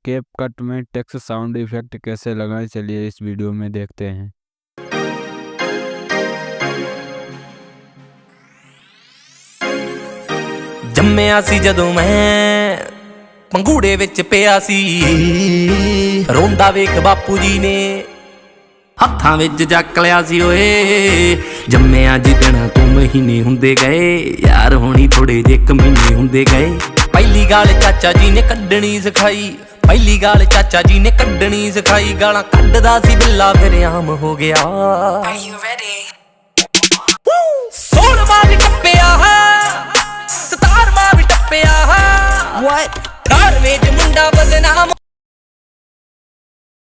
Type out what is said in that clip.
CapCut में text sound effect कैसे लगाएं, चलिए इस वीडियो में देखते हैं। जम्मिया सी जदों मैं पंगूड़े विच पिया सी, रोंदा वेख बापू जी ने हत्थां विच जक लिया सी। ओए जम्मिया जिदण तू महीने हुंदे गए, यार होनी थोड़े जे कमीने हुंदे गए। पहली गाल चाचा जी ने कड्डणी सिखाई, पहली गाल चाचा जी ने कड्डणी सिखाई। गालां कड्डदा सी बिल्ला फिर आम हो गया। 16वां भी टप्पिया, 17वां भी टप्पिया, 18वें च मुंडा बदनाम।